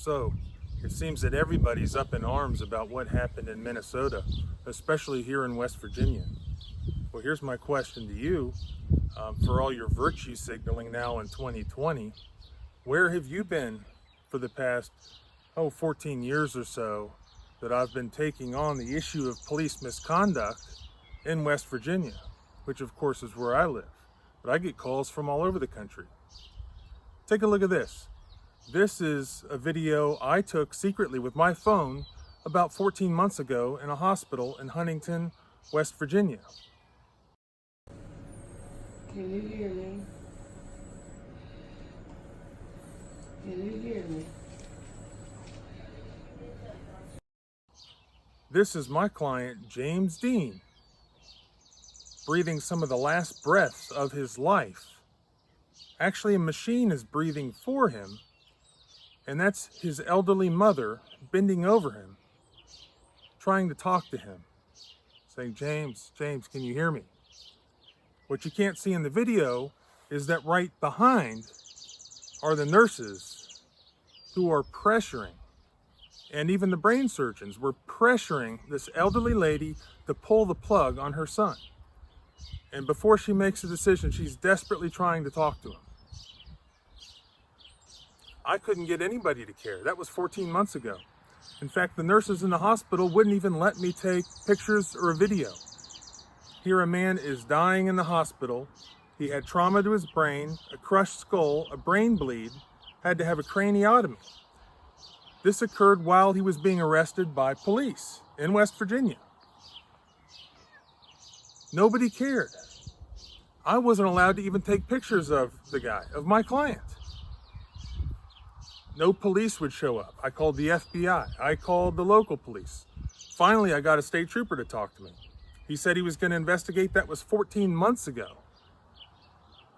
So, it seems that everybody's up in arms about what happened in Minnesota, especially here in West Virginia. Well, here's my question to you. For all your virtue signaling now in 2020, where have you been for the past, 14 years or so that I've been taking on the issue of police misconduct in West Virginia, which of course is where I live. But I get calls from all over the country. Take a look at this. This is a video I took secretly with my phone about 14 months ago in a hospital in Huntington, West Virginia. Can you hear me? Can you hear me? This is my client, James Dean, breathing some of the last breaths of his life. Actually, a machine is breathing for him, and that's his elderly mother bending over him, trying to talk to him, saying, James, can you hear me? What you can't see in the video is that right behind are the nurses who are pressuring, and even the brain surgeons were pressuring this elderly lady to pull the plug on her son. And before she makes a decision, she's desperately trying to talk to him. I couldn't get anybody to care. That was 14 months ago. In fact, the nurses in the hospital wouldn't even let me take pictures or a video. Here a man is dying in the hospital. He had trauma to his brain, a crushed skull, a brain bleed, had to have a craniotomy. This occurred while he was being arrested by police in West Virginia. Nobody cared. I wasn't allowed to even take pictures of the guy, of my client. No police would show up. I called the FBI. I called the local police. Finally, I got a state trooper to talk to me. He said he was going to investigate. That was 14 months ago.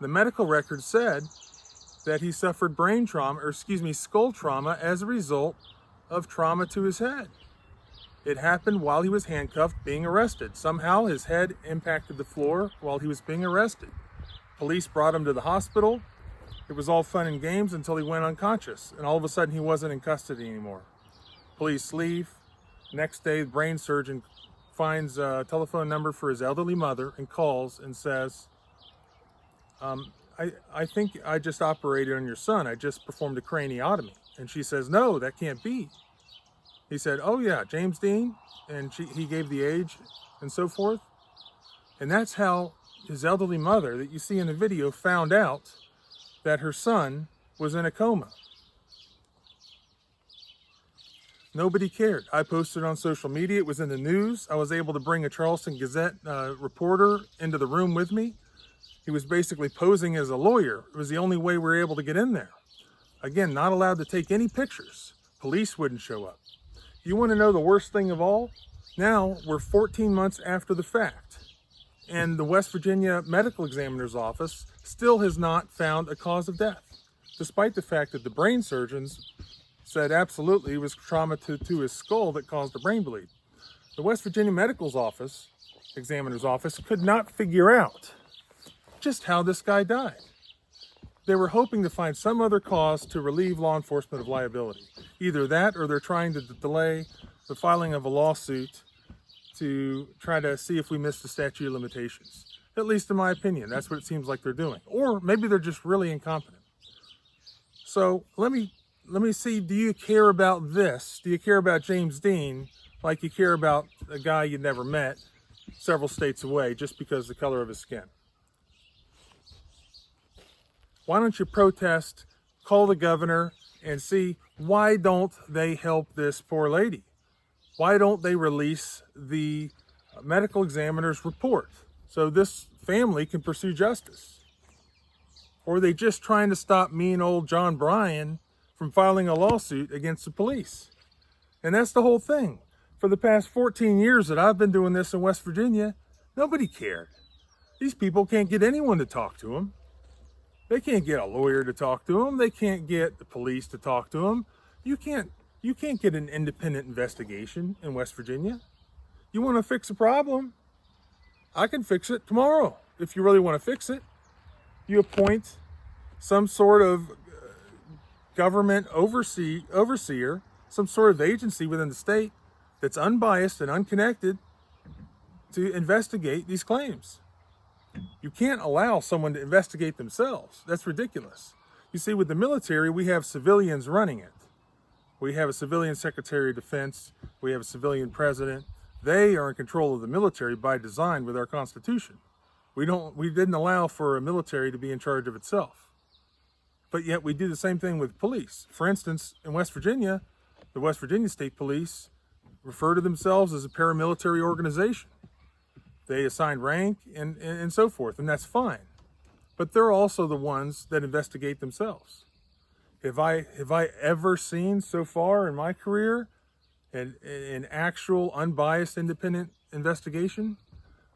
The medical record said that he suffered skull trauma as a result of trauma to his head. It happened while he was handcuffed being arrested. Somehow his head impacted the floor while he was being arrested. Police brought him to the hospital. It was all fun and games until he went unconscious, and all of a sudden he wasn't in custody anymore. Police leave. Next day, the brain surgeon finds a telephone number for his elderly mother and calls and says, I think I just operated on your son. I just performed a craniotomy. And she says, no, that can't be. He said, oh yeah, James Dean. And he gave the age and so forth. And that's how his elderly mother that you see in the video found out that her son was in a coma. Nobody cared. I posted on social media. It was in the news. I was able to bring a Charleston Gazette reporter into the room with me. He was basically posing as a lawyer. It was the only way we were able to get in there. Again, not allowed to take any pictures. Police wouldn't show up. You want to know the worst thing of all? Now we're 14 months after the fact, and the West Virginia Medical Examiner's Office still has not found a cause of death, despite the fact that the brain surgeons said absolutely it was trauma to his skull that caused the brain bleed. The West Virginia Medical Examiner's Office could not figure out just how this guy died. They were hoping to find some other cause to relieve law enforcement of liability. Either that, or they're trying to delay the filing of a lawsuit to try to see if we missed the statute of limitations. At least in my opinion, that's what it seems like they're doing. Or maybe they're just really incompetent. So let me see, do you care about this? Do you care about James Dean like you care about a guy you never met several states away just because of the color of his skin? Why don't you protest, call the governor, and see why don't they help this poor lady? Why don't they release the medical examiner's report so this family can pursue justice? Or are they just trying to stop mean old John Bryan from filing a lawsuit against the police? And that's the whole thing. For the past 14 years that I've been doing this in West Virginia, nobody cared. These people can't get anyone to talk to them. They can't get a lawyer to talk to them. They can't get the police to talk to them. You can't get an independent investigation in West Virginia. You want to fix a problem? I can fix it tomorrow. If you really want to fix it, you appoint some sort of government overseer, some sort of agency within the state that's unbiased and unconnected to investigate these claims. You can't allow someone to investigate themselves. That's ridiculous. You see, with the military, we have civilians running it. We have a civilian Secretary of Defense. We have a civilian president. They are in control of the military by design with our Constitution. We didn't allow for a military to be in charge of itself. But yet we do the same thing with police. For instance, in West Virginia, the West Virginia State Police refer to themselves as a paramilitary organization. They assign rank and so forth, and that's fine. But they're also the ones that investigate themselves. Have I ever seen so far in my career an actual unbiased independent investigation?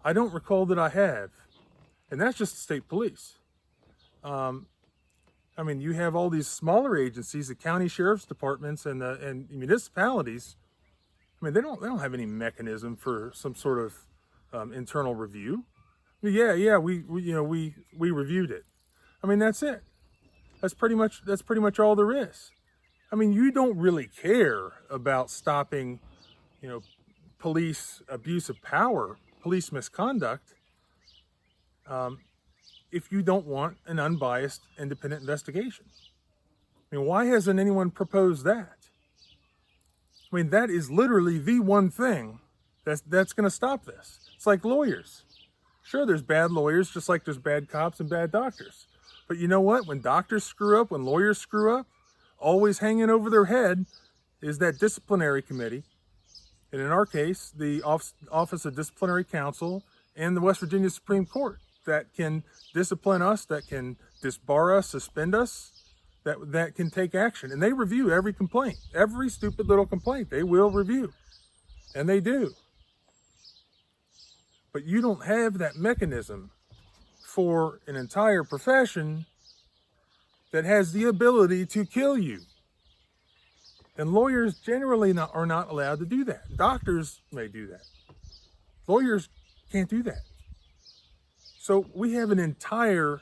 I don't recall that I have. And that's just the state police. I mean, you have all these smaller agencies, the county sheriff's departments and municipalities. I mean, they don't have any mechanism for some sort of internal review. Yeah, we reviewed it. I mean, that's it. That's pretty much all there is. I mean, you don't really care about stopping, police abuse of power, police misconduct, if you don't want an unbiased, independent investigation. I mean, why hasn't anyone proposed that? I mean, that is literally the one thing that's going to stop this. It's like lawyers. Sure, there's bad lawyers, just like there's bad cops and bad doctors. But you know what? When doctors screw up, when lawyers screw up, always hanging over their head is that disciplinary committee. And in our case, the Office of Disciplinary Counsel and the West Virginia Supreme Court that can discipline us, that can disbar us, suspend us, that can take action. And they review every complaint, every stupid little complaint they will review. And they do. But you don't have that mechanism for an entire profession that has the ability to kill you. And lawyers generally are not allowed to do that. Doctors may do that. Lawyers can't do that. So we have an entire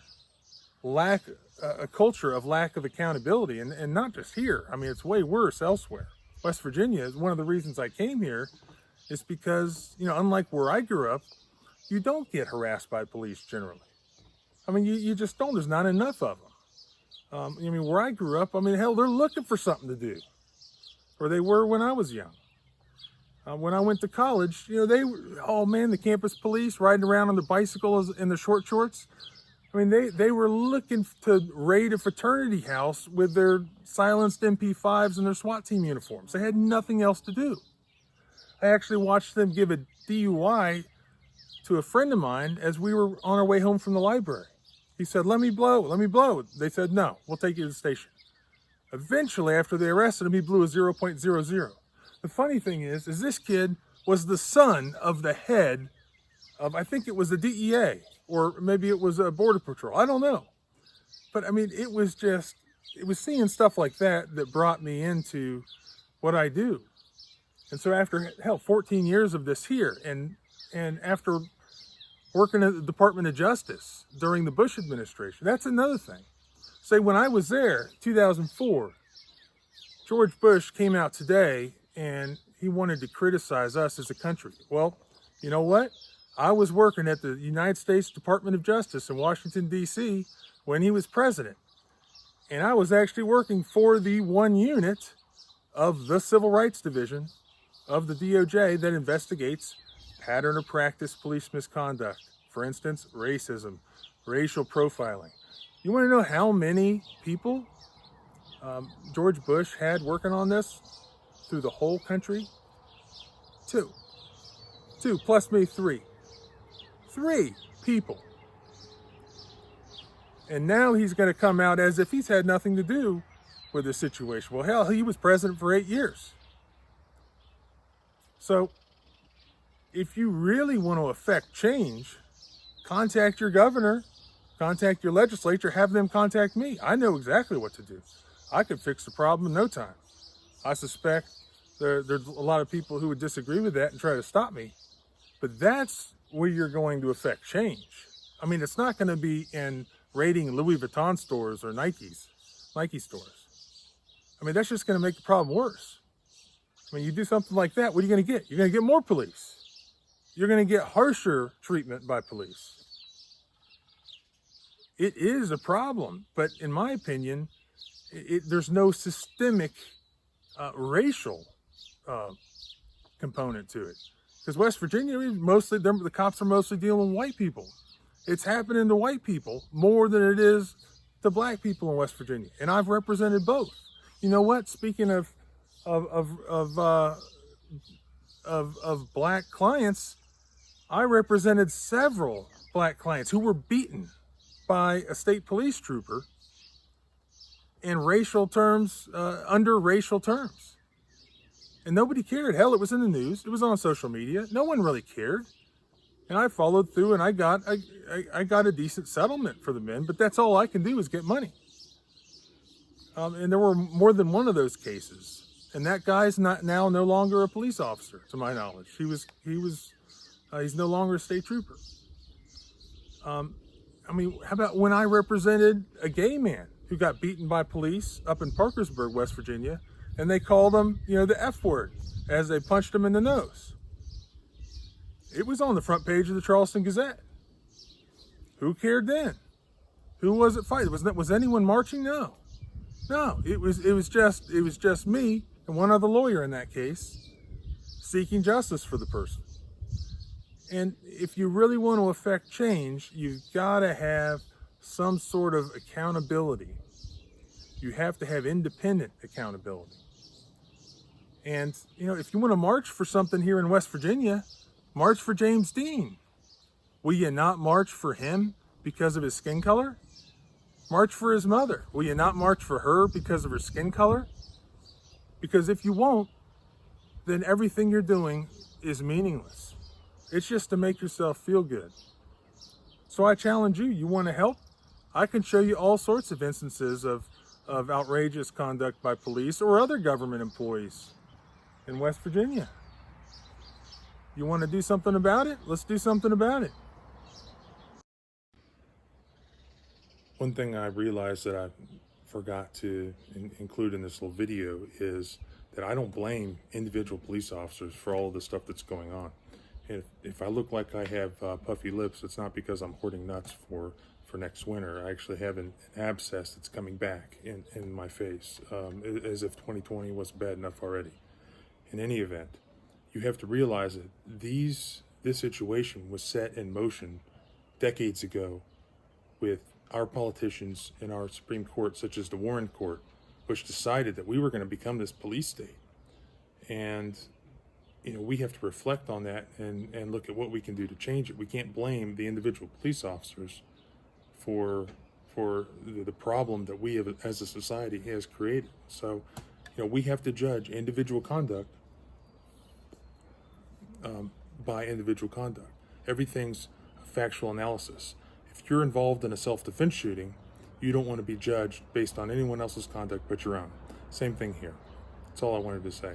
a culture of lack of accountability, and not just here. I mean, it's way worse elsewhere. West Virginia is one of the reasons I came here is because, unlike where I grew up, you don't get harassed by police generally. I mean, you just don't. There's not enough of them. I mean, where I grew up, hell, they're looking for something to do. Or they were when I was young. When I went to college, the campus police riding around on the bicycles in the short shorts. I mean, they were looking to raid a fraternity house with their silenced MP5s and their SWAT team uniforms. They had nothing else to do. I actually watched them give a DUI to a friend of mine as we were on our way home from the library. He said, let me blow. They said, no, we'll take you to the station. Eventually, after they arrested him, he blew a 0.00. The funny thing is this kid was the son of the head of, I think it was the DEA, or maybe it was a Border Patrol. I don't know. But I mean, it was seeing stuff like that brought me into what I do. And so after, 14 years of this here, and after working at the Department of Justice during the Bush administration, that's another thing. Say, when I was there, 2004, George Bush came out today and he wanted to criticize us as a country. Well, you know what? I was working at the United States Department of Justice in Washington, D.C. when he was president. And I was actually working for the one unit of the Civil Rights Division of the DOJ that investigates pattern or practice police misconduct. For instance, racism, racial profiling. You want to know how many people George Bush had working on this through the whole country? Two plus me, three people. And now he's going to come out as if he's had nothing to do with this situation. Well, hell, he was president for 8 years. So if you really want to affect change, contact your governor, contact your legislature, have them contact me. I know exactly what to do. I could fix the problem in no time. I suspect there's a lot of people who would disagree with that and try to stop me. But that's where you're going to affect change. I mean, it's not going to be in raiding Louis Vuitton stores or Nike stores. I mean, that's just going to make the problem worse. I mean, you do something like that, what are you going to get? You're going to get more police. You're going to get harsher treatment by police. It is a problem, but in my opinion, there's no systemic racial component to it. Because West Virginia, the cops are mostly dealing with white people. It's happening to white people more than it is to black people in West Virginia, and I've represented both. You know what? Speaking of black clients, I represented several black clients who were beaten by a state police trooper in racial terms, under racial terms. And nobody cared. Hell, it was in the news. It was on social media. No one really cared. And I followed through, and I got a decent settlement for the men, but that's all I can do is get money. And there were more than one of those cases. And that guy's no longer a police officer, to my knowledge. He's no longer a state trooper. I mean, how about when I represented a gay man who got beaten by police up in Parkersburg, West Virginia, and they called him, the F word as they punched him in the nose. It was on the front page of the Charleston Gazette. Who cared then? Who was it fighting? Was anyone marching? No. It was just me and one other lawyer in that case seeking justice for the person. And if you really want to affect change, you've got to have some sort of accountability. You have to have independent accountability. And, if you want to march for something here in West Virginia, march for James Dean. Will you not march for him because of his skin color? March for his mother. Will you not march for her because of her skin color? Because if you won't, then everything you're doing is meaningless. It's just to make yourself feel good. So I challenge you. You want to help? I can show you all sorts of instances of outrageous conduct by police or other government employees in West Virginia. You want to do something about it? Let's do something about it. One thing I realized that I forgot to include in this little video is that I don't blame individual police officers for all of the stuff that's going on. If I look like I have puffy lips, it's not because I'm hoarding nuts for next winter. I actually have an abscess that's coming back in my face, as if 2020 was bad enough already. In any event, you have to realize that this situation was set in motion decades ago with our politicians in our Supreme Court, such as the Warren Court, which decided that we were going to become this police state. And we have to reflect on that and look at what we can do to change it. We can't blame the individual police officers for the problem that we have, as a society, has created. So, we have to judge individual conduct by individual conduct. Everything's a factual analysis. If you're involved in a self-defense shooting, you don't want to be judged based on anyone else's conduct but your own. Same thing here. That's all I wanted to say.